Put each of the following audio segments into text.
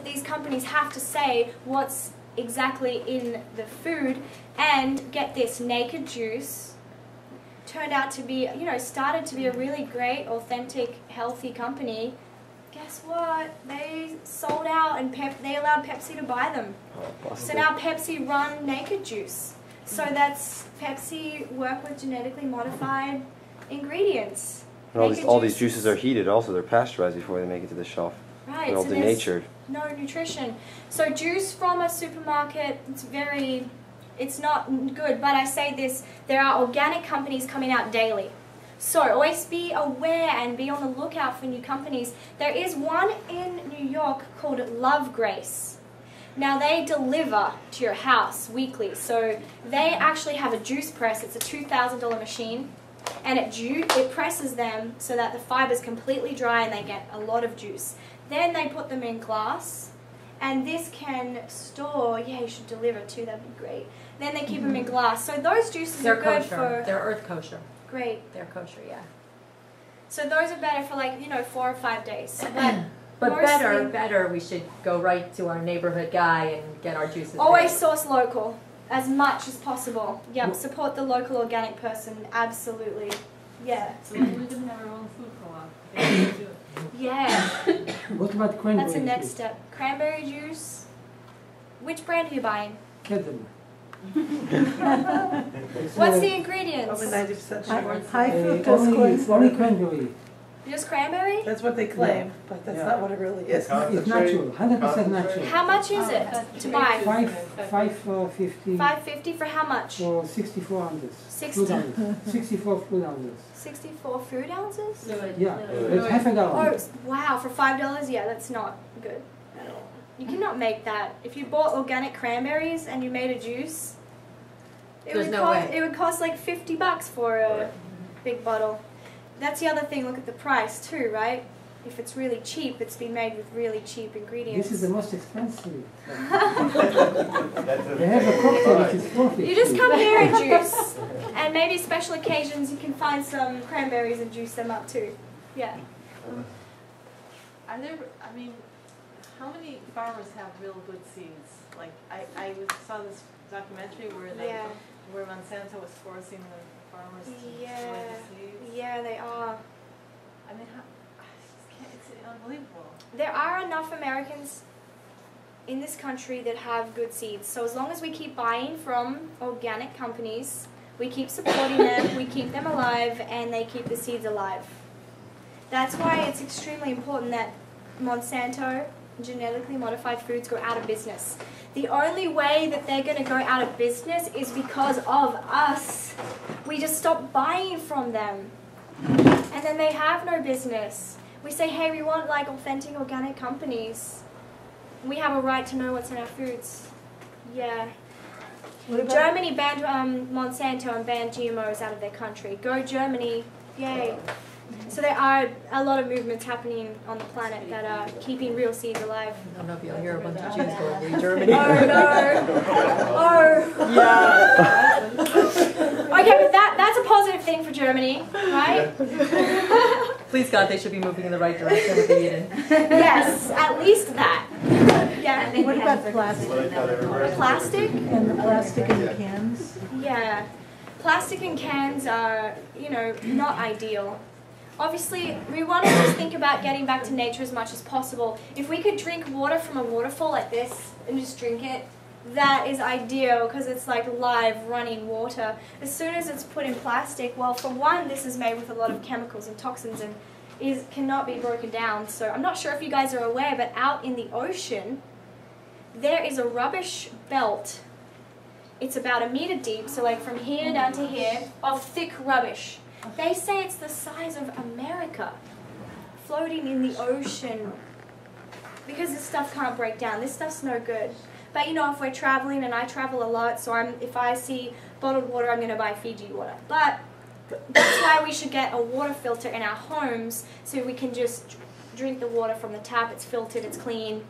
these companies have to say what's exactly in the food. And get this, Naked Juice turned out to be, started to be a really great, authentic, healthy company. Guess what? They sold out and they allowed Pepsi to buy them. So now Pepsi run Naked Juice. So that's Pepsi work with genetically modified ingredients. And all these juices are heated also. They're pasteurized before they make it to the shelf. Right. They're all denatured. No nutrition. So juice from a supermarket, it's not good. But I say this, there are organic companies coming out daily. So always be aware and be on the lookout for new companies. There is one in New York called Love Grace. Now they deliver to your house weekly. So they actually have a juice press. It's a $2,000 machine. And it presses them so that the fiber is completely dry and they get a lot of juice. Then they put them in glass. And this can store, yeah, you should deliver too, that'd be great. Then they keep them in glass. So those juices are good for... They're earth kosher. Great. They're kosher, yeah. So those are better for 4 or 5 days. But better, we should go right to our neighborhood guy and get our juices. Always source local, as much as possible. Yep, support the local organic person, absolutely. Yeah. So we didn't have our own food co-op. Yeah. What about cranberry That's the next juice? step. Cranberry juice. Which brand are you buying? Kedem. What's the ingredients? Over 90% sugar. High fructose corn syrup. Only cranberry. Just cranberry? That's what they claim, but that's not what it really is. It's natural, 100% natural. How much is it to buy? $5.50 $5.50 for how much? for 64 ounces. 64 food ounces. 64 food ounces? Yeah, it's half a gallon. Oh, wow, for $5? Yeah, that's not good at all. You cannot make that. If you bought organic cranberries and you made a juice, it would cost like $50 for a big bottle. That's the other thing, look at the price too, right? If it's really cheap, it's been made with really cheap ingredients. This is the most expensive. They have a cocktail which is $4.50. You just come here and juice. And maybe special occasions you can find some cranberries and juice them up too. Yeah. Are there, how many farmers have real good seeds? Like, I saw this documentary where Monsanto was forcing the farmers to sow the seeds. Yeah, they are. It's unbelievable. There are enough Americans in this country that have good seeds. So as long as we keep buying from organic companies, we keep supporting them, we keep them alive, and they keep the seeds alive. That's why it's extremely important that Monsanto, genetically modified foods, go out of business. The only way that they're going to go out of business is because of us. We just stop buying from them. And then they have no business. We say, hey, we want authentic organic companies. We have a right to know what's in our foods. Yeah. Germany banned Monsanto and banned GMOs out of their country. Go Germany. Yay. So there are a lot of movements happening on the planet that are keeping real seeds alive. I don't know if you'll hear a bunch of Jews going to Germany. Oh, no. Oh. Yeah. Okay, but that's a positive thing for Germany, right? Please God, they should be moving in the right direction with the Eden. Yes, at least that. Yeah. What about plastic? Plastic? And the plastic in the cans? Yeah. Plastic in cans are, not ideal. Obviously, we want to just think about getting back to nature as much as possible. If we could drink water from a waterfall like this and just drink it, that is ideal because it's like live running water. As soon as it's put in plastic, well, for one, this is made with a lot of chemicals and toxins and cannot be broken down. So I'm not sure if you guys are aware, but out in the ocean, there is a rubbish belt. It's about 1 meter deep, so from here down to here, of thick rubbish. They say it's the size of America floating in the ocean because this stuff can't break down. This stuff's no good. But if we're traveling, and I travel a lot, so if I see bottled water, I'm going to buy Fiji water. But that's why we should get a water filter in our homes so we can just drink the water from the tap. It's filtered, it's clean,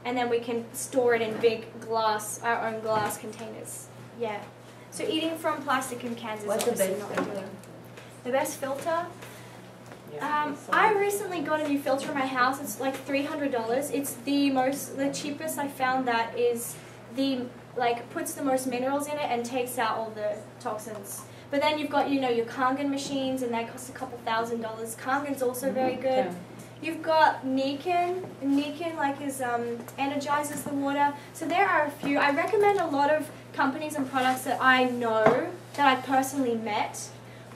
and then we can store it in big our own glass containers. Yeah. So eating from plastic and cans is What's the obviously best not filter? good. The best filter? I recently got a new filter in my house. It's like $300. It's the cheapest I found that is puts the most minerals in it and takes out all the toxins. But then you've got, your Kangen machines, and that costs a couple $1,000. Kangen's also very good. Yeah. You've got Niken. Niken energizes the water. So there are a few. I recommend a lot of companies and products that I know, that I personally met,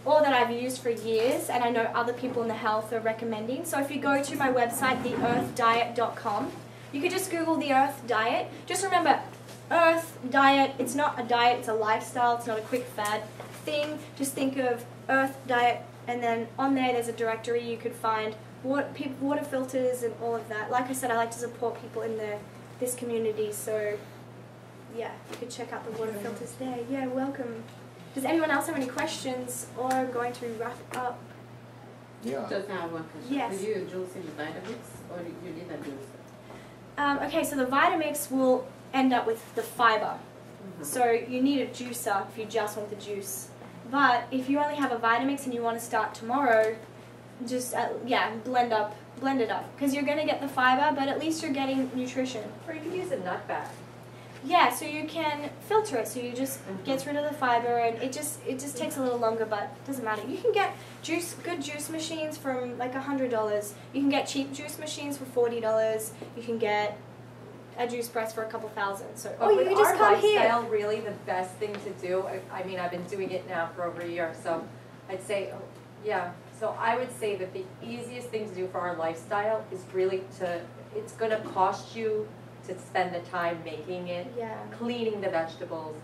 or that I've used for years, and I know other people in the health are recommending. So if you go to my website, theearthdiet.com, you could just Google the Earth Diet. Just remember, Earth Diet, it's not a diet, it's a lifestyle, it's not a quick fad thing. Just think of Earth Diet, and then on there's a directory you could find water filters and all of that. Like I said, I like to support people in this community, so yeah, you could check out the water filters there. Yeah, welcome. Does anyone else have any questions, or I'm going to wrap it up? Yeah. Just have one question. Yes. Do you juice in Vitamix or you need a juice? Okay, so the Vitamix will end up with the fiber. So you need a juicer if you just want the juice. But if you only have a Vitamix and you want to start tomorrow, just blend it up, because you're going to get the fiber, but at least you're getting nutrition. Or you could use a nut bag. Yeah, so you can filter it, so you just gets rid of the fiber, and it just takes a little longer, but it doesn't matter. You can get good juice machines from like $100. You can get cheap juice machines for $40. You can get a juice press for a couple $1,000. So But you with can just our come here. lifestyle, really the best thing to do, I mean, I've been doing it now for over a year, so I'd say, so I would say that the easiest thing to do for our lifestyle is really it's going to cost you to spend the time making it, cleaning the vegetables,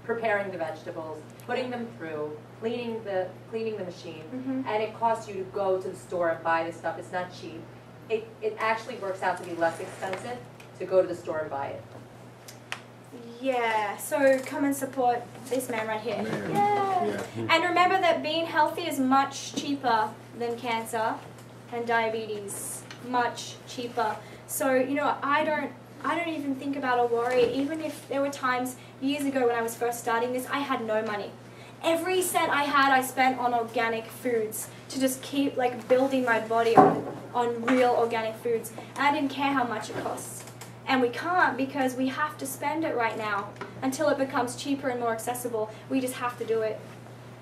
preparing the vegetables, putting them through, cleaning the machine, and it costs you to go to the store and buy this stuff. It's not cheap. It actually works out to be less expensive to go to the store and buy it. Yeah, so come and support this man right here. Yeah. And remember that being healthy is much cheaper than cancer and diabetes. Much cheaper. So, I don't even think about or worry. Even if there were times years ago when I was first starting this, I had no money. Every cent I had, I spent on organic foods to just keep building my body on real organic foods. And I didn't care how much it costs. And we can't, because we have to spend it right now until it becomes cheaper and more accessible. We just have to do it.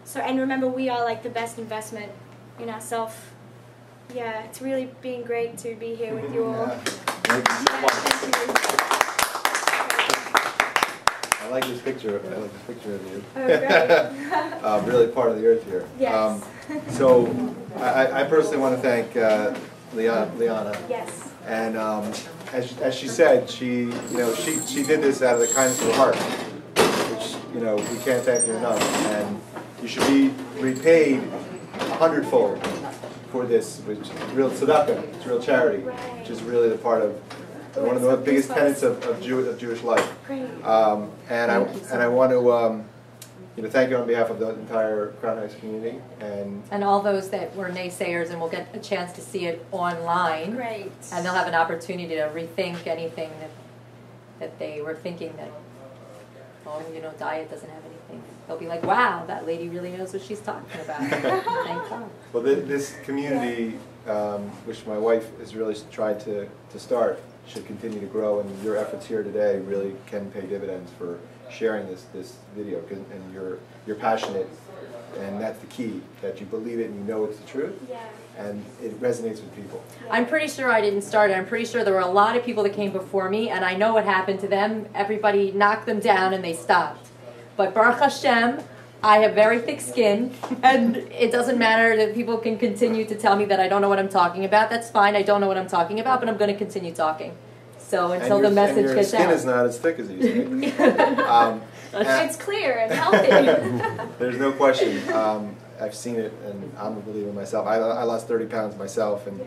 So, and remember, we are the best investment in ourselves. Yeah, it's really been great to be here with you all. Thank you so much. Thank you. I like this picture. I like this picture of you. Oh, great. Really part of the earth here. Yes. So I personally want to thank Liana. Yes. And as she said, she did this out of the kindness of her heart, which we can't thank you enough. And you should be repaid 100-fold for this, which is real tzedakah, it's real charity, which is really the part of one of the biggest tenets of Jewish life. Great. And I want to thank you on behalf of the entire Crown Heights community And all those that were naysayers, and will get a chance to see it online. Great. And they'll have an opportunity to rethink anything that they were thinking that, diet doesn't have anything. They'll be like, wow, that lady really knows what she's talking about. Thank God. Well, this community, which my wife has really tried to start, should continue to grow, and your efforts here today really can pay dividends for sharing this video, and you're passionate, and that's the key, that you believe it and you know it's the truth, and it resonates with people. I'm pretty sure I didn't start it. I'm pretty sure there were a lot of people that came before me, and I know what happened to them. Everybody knocked them down and they stopped. But Baruch Hashem, I have very thick skin, and it doesn't matter that people can continue to tell me that I don't know what I'm talking about. That's fine. I don't know what I'm talking about, but I'm going to continue talking. So until the message gets out. And your skin is not as thick as it used to be. It's clear and healthy. There's no question. I've seen it, and I'm a believer myself. I lost 30 pounds myself, and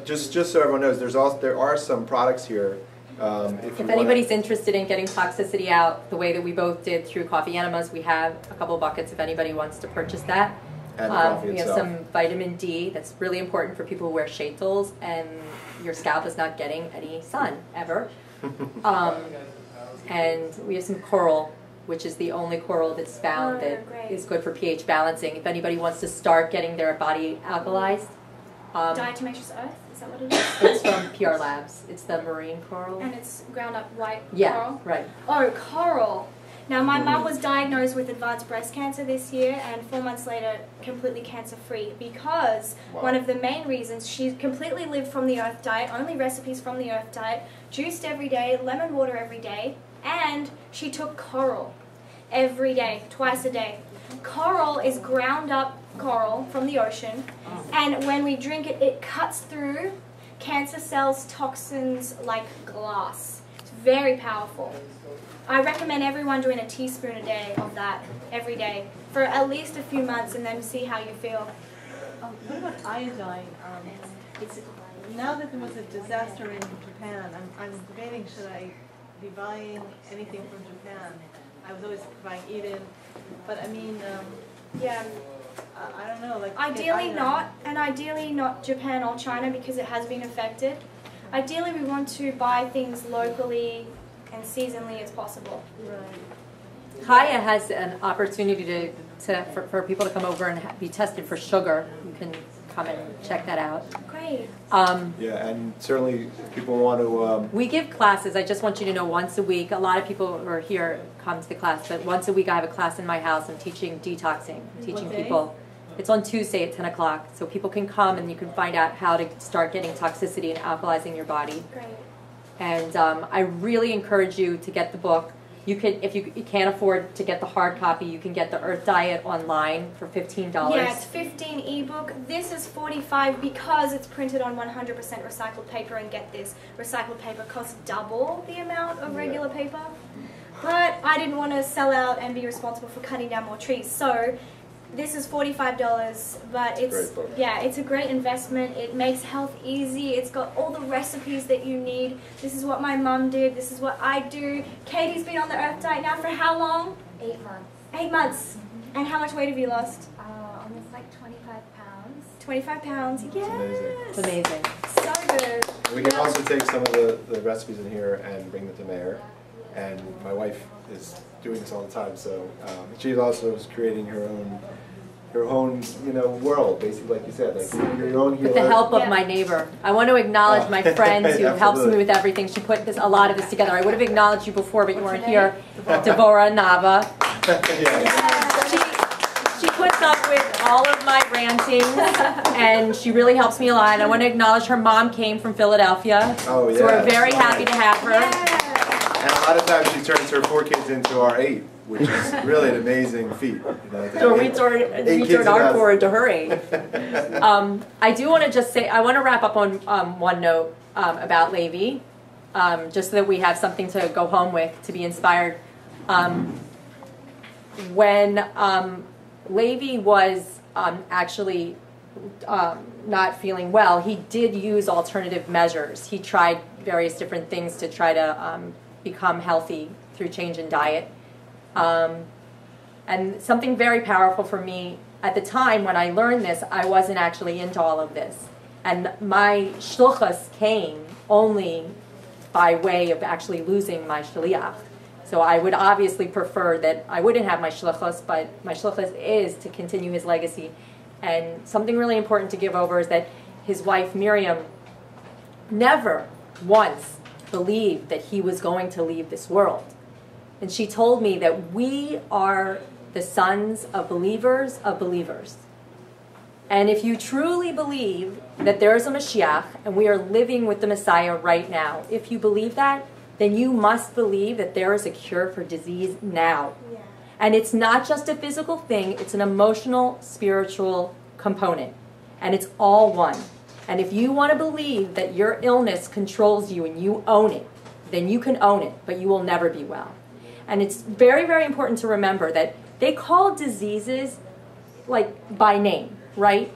just so everyone knows, there are some products here. If anybody's interested in getting toxicity out the way that we both did through coffee enemas, we have a couple of buckets if anybody wants to purchase that. And coffee we have itself. some vitamin D that's really important for people who wear shades, and your scalp is not getting any sun ever. And we have some coral, which is the only coral that's found that is good for pH balancing. If anybody wants to start getting their body alkalized, Diatomaceous earth, is that what it is? It's from PR Labs. It's the marine coral. And it's ground up white Yeah, coral? right. Oh, coral. Now, my mum was diagnosed with advanced breast cancer this year, and 4 months later, completely cancer-free, because one of the main reasons, she completely lived from the earth diet, only recipes from the earth diet, juiced every day, lemon water every day, and she took coral every day, twice a day. Coral is ground up coral from the ocean, and when we drink it, it cuts through cancer cells, toxins like glass. It's very powerful. I recommend everyone doing a teaspoon a day of that every day for at least a few months, and then see how you feel. What about iodine? It's, now that there was a disaster in Japan, I'm debating, should I be buying anything from Japan? I was always buying Eden, but I mean, Yeah. I don't know, like. Ideally iodine. not, and ideally not Japan or China because it has been affected. Ideally we want to buy things locally and seasonally as possible. Right. Kaya has an opportunity for people to come over and be tested for sugar. You can come and check that out. Great. Yeah, and certainly if people want to, We give classes. I just want you to know once a week. A lot of people who are here come to the class, but once a week I have a class in my house. I'm teaching detoxing, teaching What day? people. It's on Tuesday at 10 o'clock, so people can come and you can find out how to start getting toxicity and alkalizing your body. Great. And I really encourage you to get the book. You can, if you can't afford to get the hard copy, you can get the Earth Diet online for $15. Yeah, it's 15 ebook. This is 45 because it's printed on 100% recycled paper, and get this, recycled paper costs double the amount of regular paper. But I didn't want to sell out and be responsible for cutting down more trees, so this is $45, but it's, Great book. yeah, it's a great investment. It makes health easy. It's got all the recipes that you need. This is what my mum did. This is what I do. Katie's been on the Earth Diet now for how long? 8 months. 8 months. And how much weight have you lost? Almost like 25 pounds. 25 pounds. Yes. amazing. It's amazing. So good. we can also take some of the recipes in here and bring them to Mayor. And my wife is doing this all the time, so she also is creating her own, you know, world, basically, like you said, like your own healer. With the help of Yeah. my neighbor. I want to acknowledge my friend who helps me Absolutely. with everything. She put a lot of this together. I would have acknowledged you before, but you weren't here. Devorah Nava. Yeah. She puts up with all of my ranting, and she really helps me a lot. And I want to acknowledge her mom came from Philadelphia. Oh, So we're yeah. very happy to have her. And a lot of times she turns her 4 kids into our 8, which is really an amazing feat. You know, to So have we eight turn kids in our house. 4 into her 8. I do want to just say, I want to wrap up on one note about Levi, just so that we have something to go home with, to be inspired. When Levi was actually not feeling well, he did use alternative measures. He tried various different things to try to become healthy through change in diet. And something very powerful for me, at the time when I learned this, I wasn't actually into all of this. And my shluchas came only by way of actually losing my shliach. So I would obviously prefer that I wouldn't have my shluchas, but my shluchas is to continue his legacy. And something really important to give over is that his wife Miriam never once believed that he was going to leave this world. And she told me that we are the sons of believers of believers. And if you truly believe that there is a Mashiach and we are living with the Messiah right now, if you believe that, then you must believe that there is a cure for disease now. Yeah. And it's not just a physical thing, it's an emotional, spiritual component. And it's all one. And if you want to believe that your illness controls you and you own it, then you can own it, but you will never be well. And it's very, very important to remember that they call diseases like by name, right?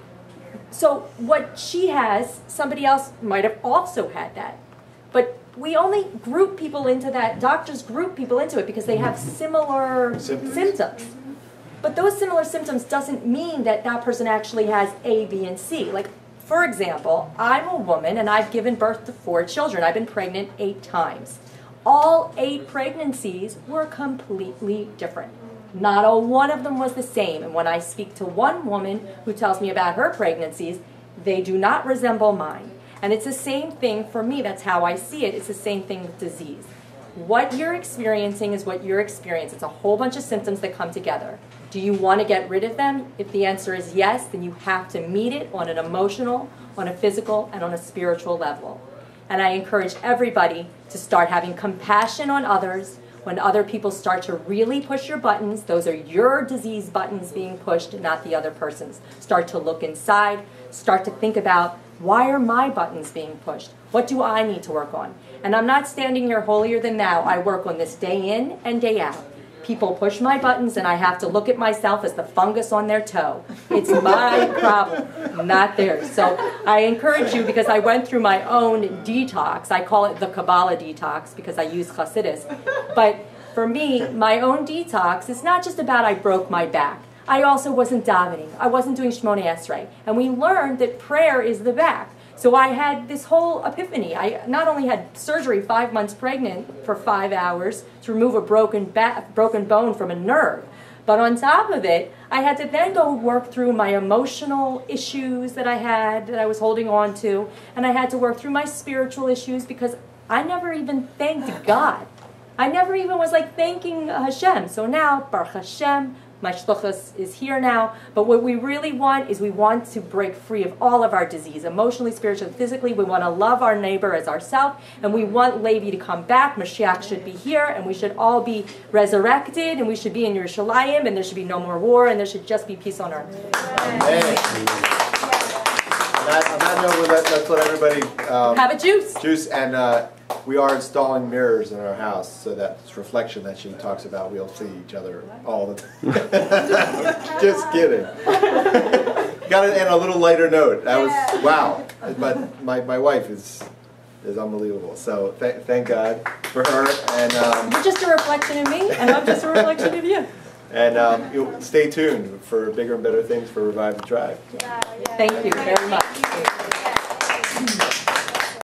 So what she has, somebody else might have also had that. But we only group people into that, doctors group people into it because they have similar symptoms. But those similar symptoms doesn't mean that that person actually has A, B, and C. Like, for example, I'm a woman and I've given birth to 4 children. I've been pregnant 8 times. All 8 pregnancies were completely different. Not a one of them was the same. And when I speak to one woman who tells me about her pregnancies, They do not resemble mine. And it's the same thing for me. That's how I see it. It's the same thing with disease. What you're experiencing is what you're experiencing. It's a whole bunch of symptoms that come together. Do you want to get rid of them? If the answer is yes, then you have to meet it on an emotional, on a physical, and on a spiritual level. And I encourage everybody to start having compassion on others. When other people start to really push your buttons, those are your disease buttons being pushed, not the other person's. Start to look inside. Start to think about, why are my buttons being pushed? What do I need to work on? And I'm not standing here holier than thou. I work on this day in and day out. People push my buttons and I have to look at myself as the fungus on their toe. It's my problem, not theirs. So I encourage you, because I went through my own detox. I call it the Kabbalah detox because I use Chassidus. But for me, my own detox is not just about I broke my back. I also wasn't davening. I wasn't doing Shmoneh Esrei. And we learned that prayer is the back. So I had this whole epiphany. I not only had surgery 5 months pregnant for 5 hours to remove a broken bone from a nerve, but on top of it, I had to then go work through my emotional issues that I had, that I was holding on to, and I had to work through my spiritual issues because I never even thanked God. I never even was like thanking Hashem. So now, Baruch Hashem, my shluchus is here now, but what we really want is we want to break free of all of our disease, emotionally, spiritually, physically. We want to love our neighbor as ourselves, and we want Levi to come back. Mashiach should be here, and we should all be resurrected, and we should be in Yerushalayim, and there should be no more war, and there should just be peace on earth. Amen. On that note, let's let everybody have a juice. Juice, and we are installing mirrors in our house so that this reflection that she talks about, we'll see each other all the time. Just kidding. Got it in a little lighter note. That was, wow. But my wife is unbelievable. So thank God for her. And you're just a reflection of me, and I'm just a reflection of you. And stay tuned for bigger and better things for Revive the Tribe. Thank you very much.